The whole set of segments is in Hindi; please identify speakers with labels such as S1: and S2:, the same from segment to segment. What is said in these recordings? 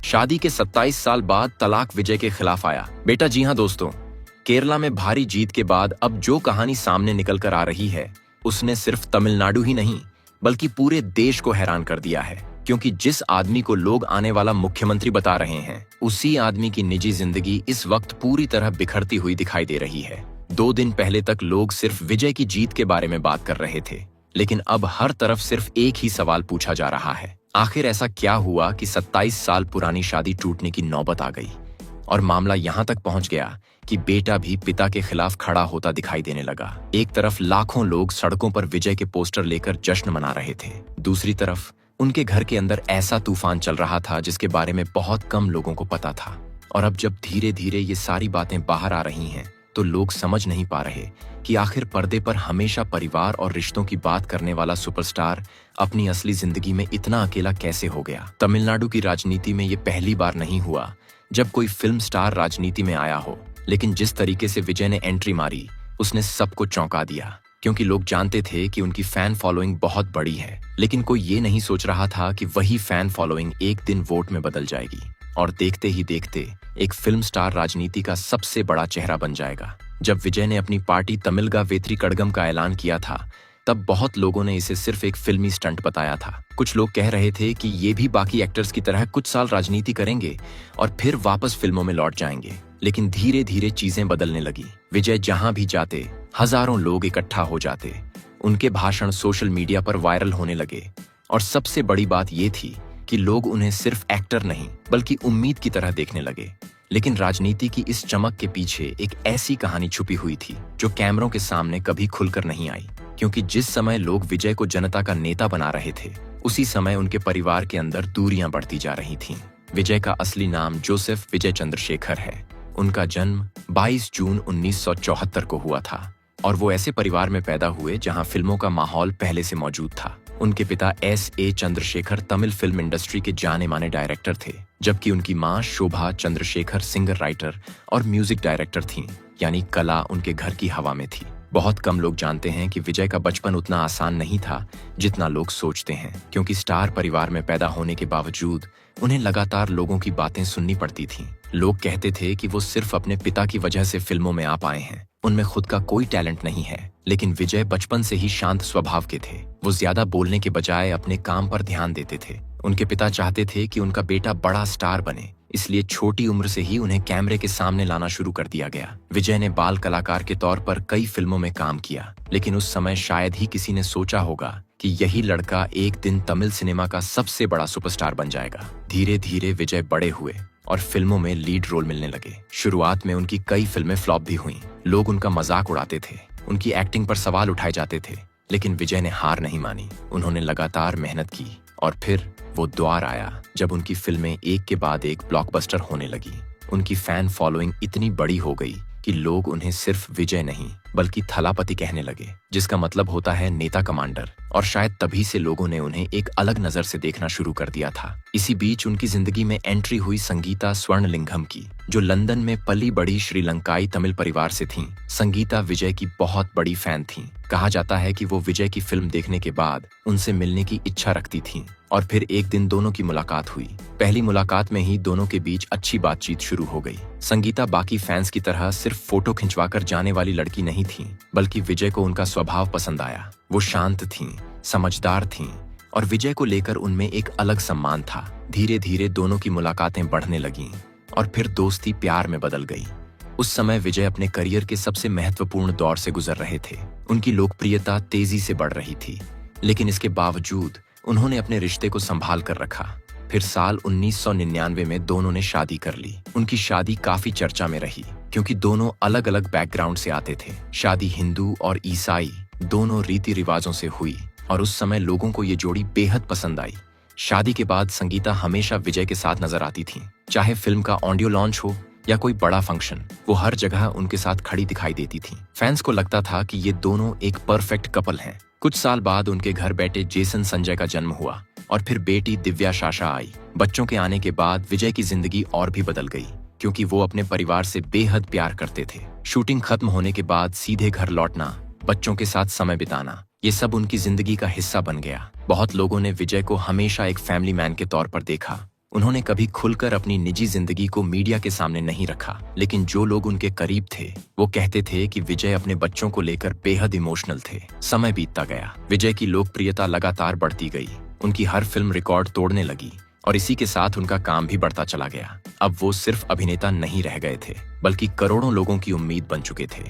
S1: शादी के 27 साल बाद तलाक विजय के खिलाफ आया। बेटा जी हाँ दोस्तों, केरला में भारी जीत के बाद अब जो कहानी सामने निकल कर आ रही है उसने सिर्फ तमिलनाडु ही नहीं बल्कि पूरे देश को हैरान कर दिया है। क्योंकि जिस आदमी को लोग आने वाला मुख्यमंत्री बता रहे हैं, उसी आदमी की निजी जिंदगी इस वक्त पूरी तरह बिखरती हुई दिखाई दे रही है। 2 दिन पहले तक लोग सिर्फ विजय की जीत के बारे में बात कर रहे थे, लेकिन अब हर तरफ सिर्फ एक ही सवाल पूछा जा रहा है, आखिर ऐसा क्या हुआ कि 27 साल पुरानी शादी टूटने की नौबत आ गई और मामला यहाँ तक पहुंच गया कि बेटा भी पिता के खिलाफ खड़ा होता दिखाई देने लगा। एक तरफ लाखों लोग सड़कों पर विजय के पोस्टर लेकर जश्न मना रहे थे, दूसरी तरफ उनके घर के अंदर ऐसा तूफान चल रहा था जिसके बारे में बहुत कम लोगों को पता था। और अब जब धीरे धीरे ये सारी बातें बाहर आ रही हैं, तो लोग समझ नहीं पा रहे कि आखिर पर्दे पर हमेशा परिवार और रिश्तों की बात करने वाला सुपरस्टार अपनी असली जिंदगी में इतना अकेला कैसे हो गया। तमिलनाडु की राजनीति में ये पहली बार नहीं हुआ जब कोई फिल्म स्टार राजनीति में आया हो, लेकिन जिस तरीके से विजय ने एंट्री मारी उसने सबको चौंका दिया। क्योंकि लोग जानते थे कि उनकी फैन फॉलोइंग बहुत बड़ी है, लेकिन कोई ये नहीं सोच रहा था कि वही फैन फॉलोइंग एक दिन वोट में बदल जाएगी और देखते ही देखते एक फिल्म स्टार राजनीति का सबसे बड़ा चेहरा बन जाएगा। जब विजय ने अपनी पार्टी तमिलगा वेत्री कड़गम का ऐलान किया था, तब बहुत लोगों ने इसे सिर्फ एक फिल्मी स्टंट बताया था। कुछ लोग कह रहे थे कि ये भी बाकी एक्टर्स की तरह कुछ साल राजनीति करेंगे और फिर वापस फिल्मों में लौट जाएंगे। लेकिन धीरे धीरे चीजें बदलने लगी। विजय जहां भी जाते हजारों लोग इकट्ठा हो जाते, उनके भाषण सोशल मीडिया पर वायरल होने लगे और सबसे बड़ी बात ये थी कि लोग उन्हें सिर्फ एक्टर नहीं बल्कि उम्मीद की तरह देखने लगे। लेकिन राजनीति की इस चमक के पीछे एक ऐसी कहानी छुपी हुई थी जो कैमरों के सामने कभी खुलकर नहीं आई। क्योंकि जिस समय लोग विजय को जनता का नेता बना रहे थे, उसी समय उनके परिवार के अंदर दूरियां बढ़ती जा रही थीं। विजय का असली नाम जोसेफ विजय चंद्रशेखर है। उनका जन्म 22 जून 1974 को हुआ था और वो ऐसे परिवार में पैदा हुए जहां फिल्मों का माहौल पहले से मौजूद था। उनके पिता S.A. Chandrashekhar Tamil film industry के जाने माने डायरेक्टर थे, जबकि उनकी मां शोभा चंद्रशेखर सिंगर राइटर और म्यूजिक डायरेक्टर थीं, यानी कला उनके घर की हवा में थी। बहुत कम लोग जानते हैं कि विजय का बचपन उतना आसान नहीं था जितना लोग सोचते हैं, क्योंकि स्टार परिवार में पैदा होने के बावजूद उन्हें लगातार लोगों की बातें सुननी पड़ती थीं। लोग कहते थे कि वो सिर्फ अपने पिता की वजह से फिल्मों में आ पाए हैं, उनमें खुद का कोई टैलेंट नहीं है। लेकिन विजय बचपन से ही शांत स्वभाव के थे। वो ज्यादा बोलने के बजाय अपने काम पर ध्यान देते थे। उनके पिता चाहते थे कि उनका बेटा बड़ा स्टार बने, इसलिए छोटी उम्र से ही उन्हें कैमरे के सामने लाना शुरू कर दिया गया। विजय ने बाल कलाकार के तौर पर कई फिल्मों में काम किया, लेकिन उस समय शायद ही किसी ने सोचा होगा कि यही लड़का एक दिन तमिल सिनेमा का सबसे बड़ा सुपरस्टार बन जाएगा। धीरे धीरे विजय बड़े हुए और फिल्मों में लीड रोल मिलने लगे। शुरुआत में उनकी कई फिल्में फ्लॉप भी हुईं। लोग उनका मजाक उड़ाते थे, उनकी एक्टिंग पर सवाल उठाए जाते थे, लेकिन विजय ने हार नहीं मानी। उन्होंने लगातार मेहनत की और फिर वो द्वार आया जब उनकी फिल्में एक के बाद एक ब्लॉकबस्टर होने लगी। उनकी फैन फॉलोइंग इतनी बड़ी हो गई कि लोग उन्हें सिर्फ विजय नहीं बल्कि थलापति कहने लगे, जिसका मतलब होता है नेता कमांडर। और शायद तभी से लोगों ने उन्हें एक अलग नजर से देखना शुरू कर दिया था। इसी बीच उनकी जिंदगी में एंट्री हुई संगीता स्वर्णलिंगम की, जो लंदन में पली बड़ी श्रीलंकाई तमिल परिवार से थीं। संगीता विजय की बहुत बड़ी फैन थीं। कहा जाता है कि वो विजय की फिल्म देखने के बाद उनसे मिलने की इच्छा रखती थीं और फिर एक दिन दोनों की मुलाकात हुई। पहली मुलाकात में ही दोनों के बीच अच्छी बातचीत शुरू हो गई। संगीता बाकी फैंस की तरह सिर्फ फोटो खिंचवाकर जाने वाली लड़की नहीं थी, बल्कि विजय को उनका स्वभाव पसंद आया। वो शांत थीं, समझदार थीं और विजय को लेकर उनमें एक अलग सम्मान था। धीरे धीरे दोनों की मुलाकातें बढ़ने लगीं और फिर दोस्ती प्यार में बदल गई। उस समय विजय अपने करियर के सबसे महत्वपूर्ण दौर से गुजर रहे थे। उनकी लोकप्रियता तेजी से बढ़ रही थी, लेकिन इसके बावजूद उन्होंने अपने रिश्ते को संभाल कर रखा। फिर साल 1999 में दोनों ने शादी कर ली। उनकी शादी काफी चर्चा में रही क्योंकि दोनों अलग अलग बैकग्राउंड से आते थे। शादी हिंदू और ईसाई दोनों रीति रिवाजों से हुई और उस समय लोगों को ये जोड़ी बेहद पसंद आई। शादी के बाद संगीता हमेशा विजय के साथ नजर आती थी, चाहे फिल्म का ऑडियो लॉन्च हो या कोई बड़ा फंक्शन, वो हर जगह उनके साथ खड़ी दिखाई देती थी। फैंस को लगता था कि ये दोनों एक परफेक्ट कपल हैं। कुछ साल बाद उनके घर बेटे जेसन संजय का जन्म हुआ और फिर बेटी दिव्या शाशा आई। बच्चों के आने के बाद विजय की जिंदगी और भी बदल गई क्योंकि वो अपने परिवार से बेहद प्यार करते थे। शूटिंग खत्म होने के बाद सीधे घर लौटना, बच्चों के साथ समय बिताना, ये सब उनकी जिंदगी का हिस्सा बन गया। बहुत लोगों ने विजय को हमेशा एक फैमिली मैन के तौर पर देखा, उन्होंने कभी खुलकर अपनी निजी जिंदगी को मीडिया के सामने नहीं रखा, लेकिन जो लोग उनके करीब थे वो कहते थे कि विजय अपने बच्चों को लेकर बेहद इमोशनल थे। समय बीतता गया, विजय की लोकप्रियता लगातार बढ़ती गई, उनकी हर फिल्म रिकॉर्ड तोड़ने लगी और इसी के साथ उनका काम भी बढ़ता चला गया। अब वो सिर्फ अभिनेता नहीं रह गए थे, बल्कि करोड़ों लोगों की उम्मीद बन चुके थे।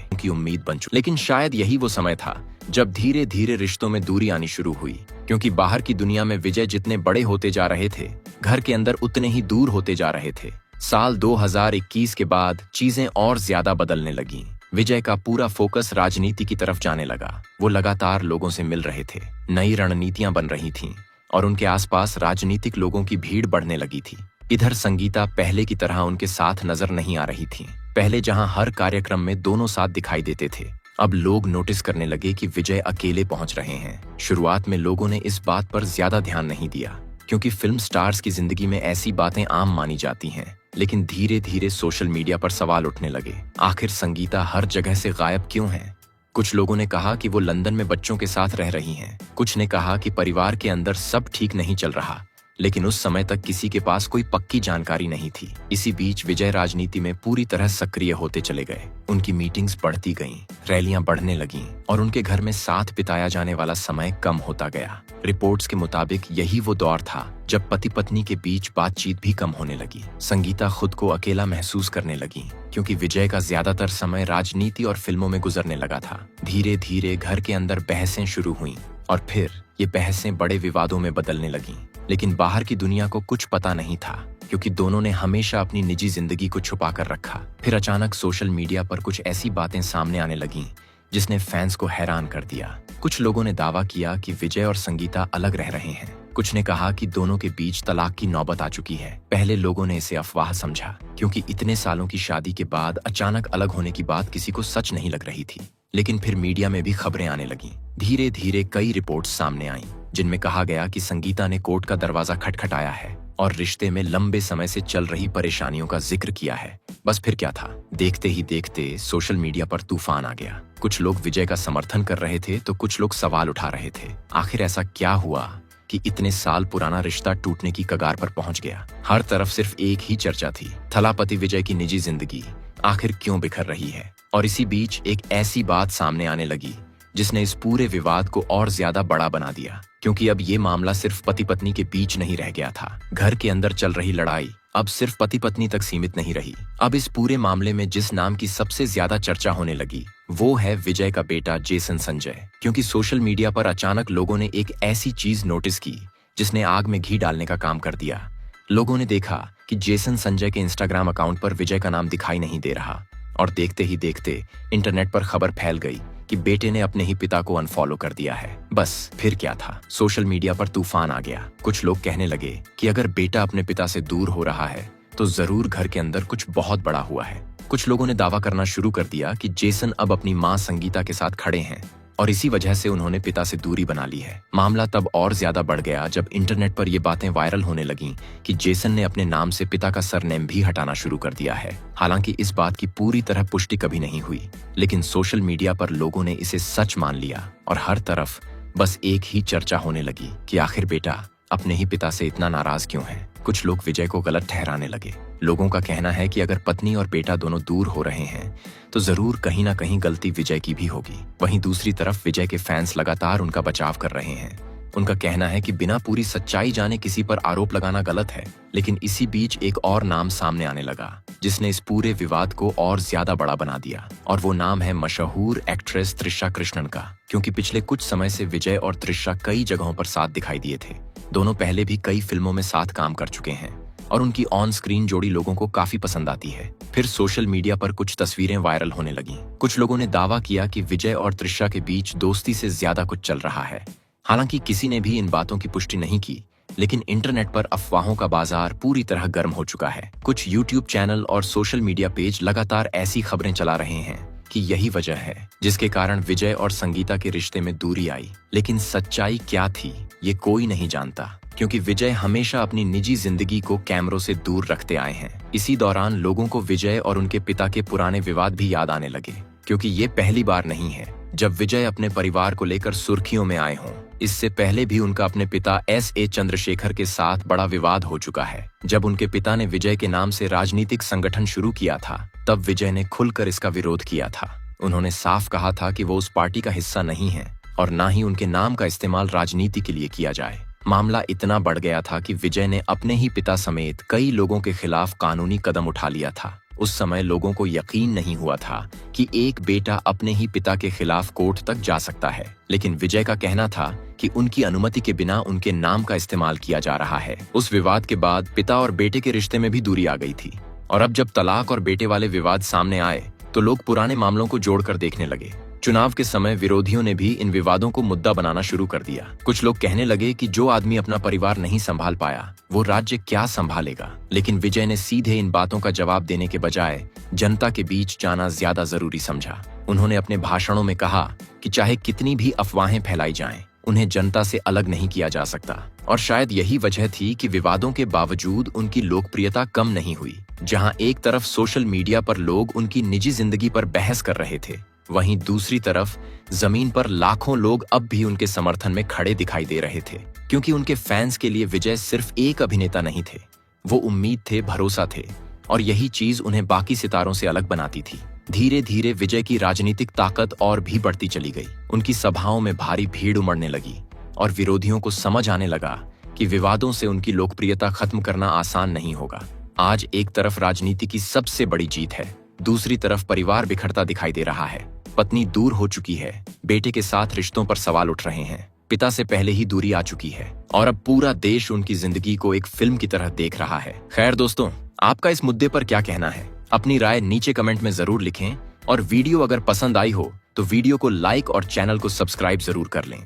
S1: लेकिन शायद यही वो समय था जब धीरे धीरे रिश्तों में दूरी आनी शुरू हुई, क्योंकि बाहर की दुनिया में विजय जितने बड़े होते जा रहे थे, घर के अंदर उतने ही दूर होते जा रहे थे। साल 2021 के बाद चीजें और ज्यादा बदलने लगीं। विजय का पूरा फोकस राजनीति की तरफ जाने लगा। वो लगातार लोगों से मिल रहे थे, नई रणनीतियां बन रही थीं और उनके आसपास राजनीतिक लोगों की भीड़ बढ़ने लगी थी। इधर संगीता पहले की तरह उनके साथ नजर नहीं आ रही थी। पहले जहां हर कार्यक्रम में दोनों साथ दिखाई देते थे, अब लोग नोटिस करने लगे कि विजय अकेले पहुंच रहे हैं। शुरुआत में लोगों ने इस बात पर ज्यादा ध्यान नहीं दिया, क्योंकि फिल्म स्टार्स की जिंदगी में ऐसी बातें आम मानी जाती हैं। लेकिन धीरे धीरे सोशल मीडिया पर सवाल उठने लगे, आखिर संगीता हर जगह से गायब क्यों है? कुछ लोगों ने कहा कि वो लंदन में बच्चों के साथ रह रही हैं। कुछ ने कहा कि परिवार के अंदर सब ठीक नहीं चल रहा, लेकिन उस समय तक किसी के पास कोई पक्की जानकारी नहीं थी। इसी बीच विजय राजनीति में पूरी तरह सक्रिय होते चले गए। उनकी मीटिंग्स बढ़ती गईं, रैलियां बढ़ने लगीं और उनके घर में साथ बिताया जाने वाला समय कम होता गया। रिपोर्ट्स के मुताबिक यही वो दौर था जब पति पत्नी के बीच बातचीत भी कम होने लगी। संगीता खुद को अकेला महसूस करने लगी, क्योंकि विजय का ज्यादातर समय राजनीति और फिल्मों में गुजरने लगा था। धीरे धीरे घर के अंदर बहसें शुरू हुईं और फिर ये बहसें बड़े विवादों में बदलने लगीं। लेकिन बाहर की दुनिया को कुछ पता नहीं था, क्योंकि दोनों ने हमेशा अपनी निजी जिंदगी को छुपा कर रखा। फिर अचानक सोशल मीडिया पर कुछ ऐसी बातें सामने आने लगीं जिसने फैंस को हैरान कर दिया। कुछ लोगों ने दावा किया कि विजय और संगीता अलग रह रहे हैं। कुछ ने कहा कि दोनों के बीच तलाक की नौबत आ चुकी है। पहले लोगों ने इसे अफवाह समझा, क्योंकि इतने सालों की शादी के बाद अचानक अलग होने की बात किसी को सच नहीं लग रही थी। लेकिन फिर मीडिया में भी खबरें आने लगीं। धीरे धीरे कई रिपोर्ट्स सामने आईं, जिनमें कहा गया कि संगीता ने कोर्ट का दरवाजा खटखटाया है और रिश्ते में लंबे समय से चल रही परेशानियों का जिक्र किया है। बस फिर क्या था, देखते ही देखते सोशल मीडिया पर तूफान आ गया। कुछ लोग विजय का समर्थन कर रहे थे तो कुछ लोग सवाल उठा रहे थे। आखिर ऐसा क्या हुआ कि इतने साल पुराना रिश्ता टूटने की कगार पर पहुंच गया? हर तरफ सिर्फ एक ही चर्चा थी, थलापति विजय की निजी जिंदगी आखिर क्यों बिखर रही है? और इसी बीच एक ऐसी बात सामने आने लगी जिसने इस पूरे विवाद को और ज्यादा बड़ा बना दिया, क्योंकि अब ये मामला सिर्फ पति पत्नी के बीच नहीं रह गया था। घर के अंदर चल रही लड़ाई अब सिर्फ पति पत्नी तक सीमित नहीं रही। अब इस पूरे मामले में जिस नाम की सबसे ज्यादा चर्चा होने लगी वो है विजय का बेटा जेसन संजय। क्योंकि सोशल मीडिया पर अचानक लोगों ने एक ऐसी चीज नोटिस की जिसने आग में घी डालने का काम कर दिया। लोगों ने देखा कि जेसन संजय के इंस्टाग्राम अकाउंट पर विजय का नाम दिखाई नहीं दे रहा, और देखते ही देखते इंटरनेट पर खबर फैल गई कि बेटे ने अपने ही पिता को अनफॉलो कर दिया है। बस फिर क्या था, सोशल मीडिया पर तूफान आ गया। कुछ लोग कहने लगे कि अगर बेटा अपने पिता से दूर हो रहा है तो जरूर घर के अंदर कुछ बहुत बड़ा हुआ है। कुछ लोगों ने दावा करना शुरू कर दिया कि जेसन अब अपनी मां संगीता के साथ खड़े हैं और इसी वजह से उन्होंने पिता से दूरी बना ली है। मामला तब और ज्यादा बढ़ गया जब इंटरनेट पर ये बातें वायरल होने लगीं कि जेसन ने अपने नाम से पिता का सरनेम भी हटाना शुरू कर दिया है। हालांकि इस बात की पूरी तरह पुष्टि कभी नहीं हुई, लेकिन सोशल मीडिया पर लोगों ने इसे सच मान लिया और हर तरफ बस एक ही चर्चा होने लगी कि आखिर बेटा अपने ही पिता से इतना नाराज क्यों है। कुछ लोग विजय को गलत ठहराने लगे। लोगों का कहना है कि अगर पत्नी और बेटा दोनों दूर हो रहे हैं तो जरूर कहीं ना कहीं गलती विजय की भी होगी। वहीं दूसरी तरफ विजय के फैंस लगातार उनका बचाव कर रहे हैं। उनका कहना है कि बिना पूरी सच्चाई जाने किसी पर आरोप लगाना गलत है। लेकिन इसी बीच एक और नाम सामने आने लगा जिसने इस पूरे विवाद को और ज्यादा बड़ा बना दिया, और वो नाम है मशहूर एक्ट्रेस त्रिशा कृष्णन का। क्योंकि पिछले कुछ समय से विजय और त्रिशा कई जगहों पर साथ दिखाई दिए थे। दोनों पहले भी कई फिल्मों में साथ काम कर चुके हैं और उनकी ऑन स्क्रीन जोड़ी लोगों को काफी पसंद आती है। फिर सोशल मीडिया पर कुछ तस्वीरें वायरल होने लगीं। कुछ लोगों ने दावा किया कि विजय और त्रिशा के बीच दोस्ती से ज्यादा कुछ चल रहा है। हालांकि किसी ने भी इन बातों की पुष्टि नहीं की, लेकिन इंटरनेट पर अफवाहों का बाजार पूरी तरह गर्म हो चुका है। कुछ यूट्यूब चैनल और सोशल मीडिया पेज लगातार ऐसी खबरें चला रहे हैं कि यही वजह है जिसके कारण विजय और संगीता के रिश्ते में दूरी आई। लेकिन सच्चाई क्या थी ये कोई नहीं जानता, क्योंकि विजय हमेशा अपनी निजी जिंदगी को कैमरों से दूर रखते आए हैं। इसी दौरान लोगों को विजय और उनके पिता के पुराने विवाद भी याद आने लगे, क्योंकि ये पहली बार नहीं है जब विजय अपने परिवार को लेकर सुर्खियों में आए हों। इससे पहले भी उनका अपने पिता S.A. चंद्रशेखर के साथ बड़ा विवाद हो चुका है। जब उनके पिता ने विजय के नाम से राजनीतिक संगठन शुरू किया था, तब विजय ने खुलकर इसका विरोध किया था। उन्होंने साफ कहा था कि वो उस पार्टी का हिस्सा नहीं है और ना ही उनके नाम का इस्तेमाल राजनीति के लिए किया जाए। मामला इतना बढ़ गया था कि विजय ने अपने ही पिता समेत कई लोगों के खिलाफ कानूनी कदम उठा लिया था। उस समय लोगों को यकीन नहीं हुआ था कि एक बेटा अपने ही पिता के खिलाफ कोर्ट तक जा सकता है, लेकिन विजय का कहना था कि उनकी अनुमति के बिना उनके नाम का इस्तेमाल किया जा रहा है। उस विवाद के बाद पिता और बेटे के रिश्ते में भी दूरी आ गई थी और अब जब तलाक और बेटे वाले विवाद सामने आए तो लोग पुराने मामलों को जोड़कर देखने लगे। चुनाव के समय विरोधियों ने भी इन विवादों को मुद्दा बनाना शुरू कर दिया। कुछ लोग कहने लगे कि जो आदमी अपना परिवार नहीं संभाल पाया, वो राज्य क्या संभालेगा। लेकिन विजय ने सीधे इन बातों का जवाब देने के बजाय जनता के बीच जाना ज्यादा जरूरी समझा। उन्होंने अपने भाषणों में कहा कि चाहे कितनी भी अफवाहें फैलाई जाएं, उन्हें जनता से अलग नहीं किया जा सकता। और शायद यही वजह थी कि विवादों के बावजूद उनकी लोकप्रियता कम नहीं हुई। जहां एक तरफ सोशल मीडिया पर लोग उनकी निजी जिंदगी पर बहस कर रहे थे, वहीं दूसरी तरफ जमीन पर लाखों लोग अब भी उनके समर्थन में खड़े दिखाई दे रहे थे, क्योंकि उनके फैंस के लिए विजय सिर्फ एक अभिनेता नहीं थे, वो उम्मीद थे, भरोसा थे, और यही चीज उन्हें बाकी सितारों से अलग बनाती थी। धीरे धीरे विजय की राजनीतिक ताकत और भी बढ़ती चली गई। उनकी सभाओं में भारी भीड़ उमड़ने लगी और विरोधियों को समझ आने लगा कि विवादों से उनकी लोकप्रियता खत्म करना आसान नहीं होगा। आज एक तरफ राजनीति की सबसे बड़ी जीत है, दूसरी तरफ परिवार बिखरता दिखाई दे रहा है। पत्नी दूर हो चुकी है, बेटे के साथ रिश्तों पर सवाल उठ रहे हैं, पिता से पहले ही दूरी आ चुकी है और अब पूरा देश उनकी जिंदगी को एक फिल्म की तरह देख रहा है। खैर दोस्तों, आपका इस मुद्दे पर क्या कहना है? अपनी राय नीचे कमेंट में जरूर लिखें और वीडियो अगर पसंद आई हो तो वीडियो को लाइक और चैनल को सब्सक्राइब जरूर कर लें।